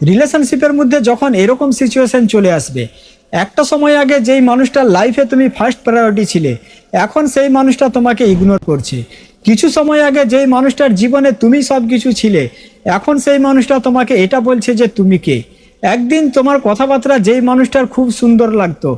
রিলেশনশিপের মধ্যে যখন এরকম সিচুয়েশন চলে আসবে, একটা সময় আগে যেই মানুষটার লাইফে তুমি ফার্স্ট প্রায়োরিটি ছিলে, এখন সেই মানুষটা তোমাকে ইগনোর করছে। কিছু সময় আগে যেই মানুষটার জীবনে তুমি সব কিছু ছিলে, এখন সেই মানুষটা তোমাকে এটা বলছে যে তুমি কে। একদিন তোমার কথাবার্তা যেই মানুষটার খুব সুন্দর লাগতো,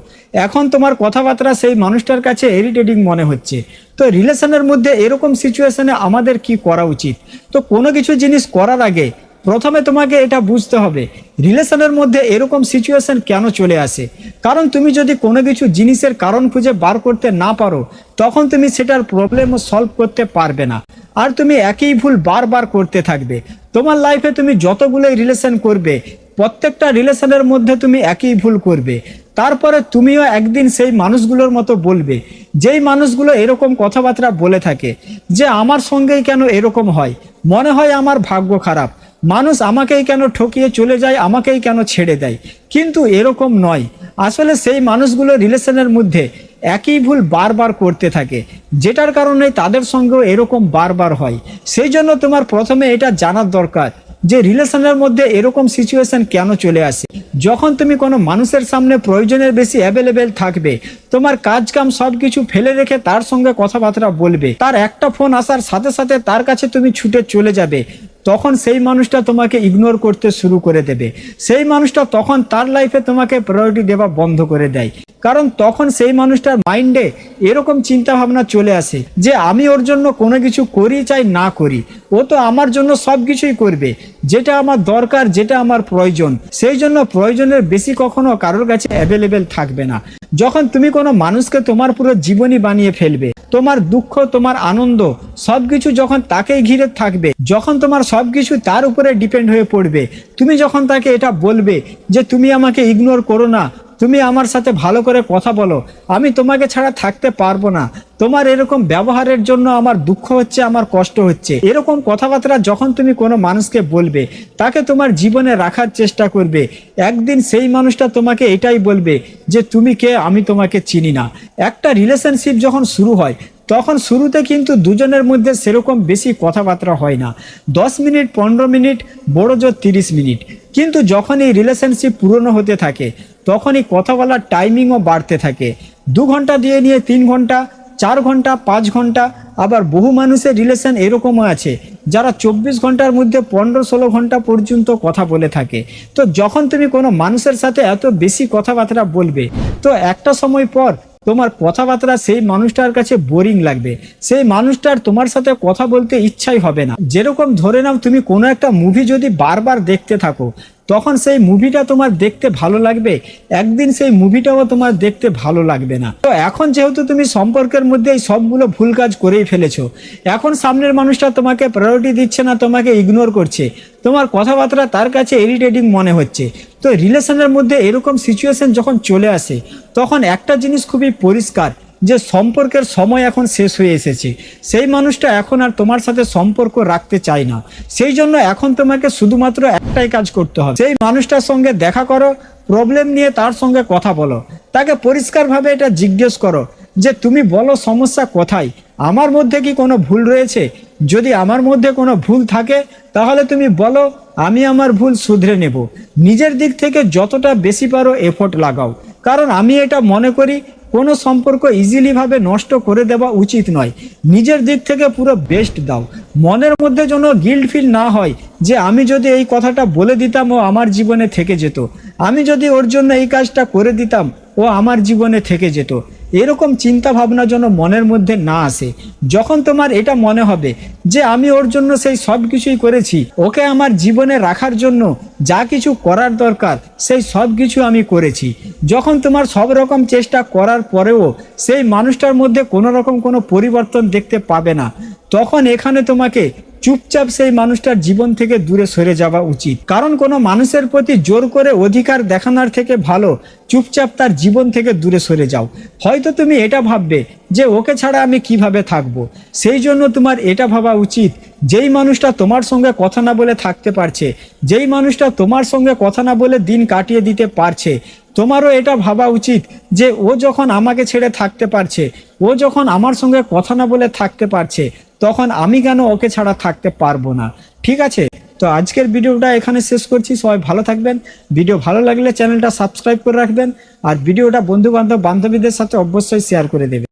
এখন তোমার কথাবার্তা সেই মানুষটার কাছে ইরিটেটিং মনে হচ্ছে। তো রিলেশনের মধ্যে এরকম সিচুয়েশনে আমাদের কি করা উচিত? তো কোনো কিছু জিনিস করার আগে প্রথমে তোমাকে এটা বুঝতে হবে রিলেশনের মধ্যে এরকম সিচুয়েশন কেন চলে আসে। কারণ তুমি যদি কোনো কিছু জিনিসের কারণ খুঁজে বার করতে না পারো, তখন তুমি সেটার প্রবলেমও সলভ করতে পারবে না, আর তুমি একই ভুল বারবার করতে থাকবে। তোমার লাইফে তুমি যতগুলোই রিলেশন করবে, প্রত্যেকটা রিলেশনের মধ্যে তুমি একই ভুল করবে। তারপরে তুমিও একদিন সেই মানুষগুলোর মতো বলবে, যেই মানুষগুলো এরকম কথাবার্তা বলে থাকে যে আমার সঙ্গেই কেন এরকম হয়, মনে হয় আমার ভাগ্য খারাপ, মানুষ আমাকেই কেন ঠকিয়ে চলে যায়, আমাকেই কেন ছেড়ে দেয়। কিন্তু এরকম নয়। আসলে সেই মানুষগুলো রিলেশনের মধ্যে একই ভুল বারবার করতে থাকে, যেটার কারণে তাদের সঙ্গেও এরকম বারবার হয়। সেই জন্য তোমার প্রথমে এটা জানার দরকার যে রিলেশনের মধ্যে এরকম সিচুয়েশন কেন চলে আসে। যখন তুমি কোনো মানুষের সামনে প্রয়োজনের বেশি অ্যাভেলেবেল থাকবে, তোমার কাজ কাম সব কিছু ফেলে রেখে তার সঙ্গে কথাবার্তা বলবে, তার একটা ফোন আসার সাথে সাথে তার কাছে তুমি ছুটে চলে যাবে, তখন সেই মানুষটা তোমাকে ইগনোর করতে শুরু করে দেবে। সেই মানুষটা তখন তার লাইফে তোমাকে প্রায়োরিটি দেওয়া বন্ধ করে দেয়। কারণ তখন সেই মানুষটার মাইন্ডে এরকম চিন্তা ভাবনা চলে আসে যে আমি ওর জন্য কোনো কিছু করি চাই না করি, ও তো আমার জন্য সব কিছুই করবে, যেটা আমার দরকার, যেটা আমার প্রয়োজন। সেই জন্য প্রয়োজনের বেশি কখনো কারোর কাছে অ্যাভেলেবেল থাকবে না। যখন তুমি কোনো মানুষকে তোমার পুরো জীবনী বানিয়ে ফেলবে, তোমার দুঃখ, তোমার আনন্দ সবকিছু যখন তাকেই ঘিরে থাকবে, যখন তোমার সবকিছু তার উপরে ডিপেন্ড হয়ে পড়বে, তুমি যখন তাকে এটা বলবে যে তুমি আমাকে ইগনোর করো না, তুমি আমার সাথে ভালো করে কথা বলো, আমি তোমাকে ছাড়া থাকতে পারবো না, তোমার এরকম ব্যবহারের জন্য আমার দুঃখ হচ্ছে, আমার কষ্ট হচ্ছে, এরকম কথাবার্তা যখন তুমি কোনো মানুষকে বলবে, তাকে তোমার জীবনে রাখার চেষ্টা করবে, একদিন সেই মানুষটা তোমাকে এটাই বলবে যে তুমি কে, আমি তোমাকে চিনি না। একটা রিলেশনশিপ যখন শুরু হয়, তখন শুরুতে কিন্তু দুজনের মধ্যে সেরকম বেশি কথাবার্তা হয় না, 10 মিনিট, 15 মিনিট, বড় জোর 30 মিনিট। কিন্তু যখন এই রিলেশনশিপ পুরনো হতে থাকে, তখনই কথা বলার টাইমিংও বাড়তে থাকে। 2 ঘন্টা দিয়ে নিয়ে 3 ঘন্টা, 4 ঘন্টা, 5 ঘন্টা। আবার বহু মানুষের রিলেশন এরকমও আছে যারা 24 ঘন্টার মধ্যে 15-16 ঘন্টা পর্যন্ত কথা বলে থাকে। তো যখন তুমি কোনো মানুষের সাথে এত বেশি কথাবার্তা বলবে, তো একটা সময় পর তোমার কথাবার্তা সেই মানুষটার কাছে বোরিং লাগবে, সেই মানুষটার তোমার সাথে কথা বলতে ইচ্ছাই হবে না। যেরকম ধরে নাও তুমি কোনো একটা মুভি যদি বারবার দেখতে থাকো, তখন সেই মুভিটা তোমার দেখতে ভালো লাগবে, একদিন সেই মুভিটাও তোমার দেখতে ভালো লাগবে না। তো এখন যেহেতু তুমি সম্পর্কের মধ্যে এই সবগুলো ভুল কাজ করেই ফেলেছো, এখন সামনের মানুষটা তোমাকে প্রায়োরিটি দিচ্ছে না, তোমাকে ইগনোর করছে, তোমার কথাবার্তা তার কাছে ইরিটেটিং মনে হচ্ছে। তো রিলেশনের মধ্যে এরকম সিচুয়েশন যখন চলে আসে, তখন একটা জিনিস খুবই পরিষ্কার যে সম্পর্কের সময় এখন শেষ হয়ে এসেছে। সেই মানুষটা এখন আর তোমার সাথে সম্পর্ক রাখতে চায় না। সেই জন্য এখন তোমাকে শুধুমাত্র একটাই কাজ করতে হবে, সেই মানুষটার সঙ্গে দেখা করো, প্রবলেম নিয়ে তার সঙ্গে কথা বলো, তাকে পরিষ্কারভাবে এটা জিজ্ঞেস করো যে তুমি বলো সমস্যা কোথায়, আমার মধ্যে কি কোনো ভুল রয়েছে? যদি আমার মধ্যে কোনো ভুল থাকে, তাহলে তুমি বলো, আমি আমার ভুল শুধরে নেব। নিজের দিক থেকে যতটা বেশি পারো এফোর্ট লাগাও, কারণ আমি এটা মনে করি কোনো সম্পর্ক ইজিলি ভাবে নষ্ট করে দেওয়া উচিত নয়। নিজের দিক থেকে পুরো বেস্ট দাও, মনের মধ্যে যেন গিল্ট ফিল না হয় যে আমি যদি এই কথাটা বলে দিতাম ও আমার জীবনে থেকে যেত, আমি যদি ওর জন্য এই কাজটা করে দিতাম ও আমার জীবনে থেকে যেত। এরকম চিন্তা ভাবনা যেন মনের মধ্যে না আসে। যখন তোমার এটা মনে হবে যে আমি ওর জন্য সেই সব কিছুই করেছি, ওকে আমার জীবনে রাখার জন্য যা কিছু করার দরকার সেই সব কিছু আমি করেছি, যখন তোমার সব রকম চেষ্টা করার পরেও সেই মানুষটার মধ্যে কোনো রকম কোনো পরিবর্তন দেখতে পাবে না, তখন এখানে তোমাকে চুপচাপ সেই মানুষটার জীবন থেকে দূরে সরে যাওয়া উচিত। কারণ কোনো মানুষের প্রতি জোর করে অধিকার দেখানোর থেকে ভালো চুপচাপ তার জীবন থেকে দূরে সরে যাও। হয়তো তুমি এটা ভাববে যে ওকে ছাড়া আমি কিভাবে থাকবো, সেই জন্য তোমার এটা ভাবা উচিত যেই মানুষটা তোমার সঙ্গে কথা না বলে থাকতে পারছে, যেই মানুষটা তোমার সঙ্গে কথা না বলে দিন কাটিয়ে দিতে পারছে, তোমারও এটা ভাবা উচিত যে ও যখন আমাকে ছেড়ে থাকতে পারছে, ও যখন আমার সঙ্গে কথা না বলে থাকতে পারছে, তখন আমি কেন ওকে ছাড়া থাকতে পারবো না। ঠিক আছে? তো আজকের ভিডিওটা এখানে শেষ করছি। সবাই ভালো থাকবেন। ভিডিও ভালো লাগলে চ্যানেলটা সাবস্ক্রাইব করে রাখবেন, আর ভিডিওটা বন্ধু বান্ধবীদের সাথে অবশ্যই শেয়ার করে দেবেন।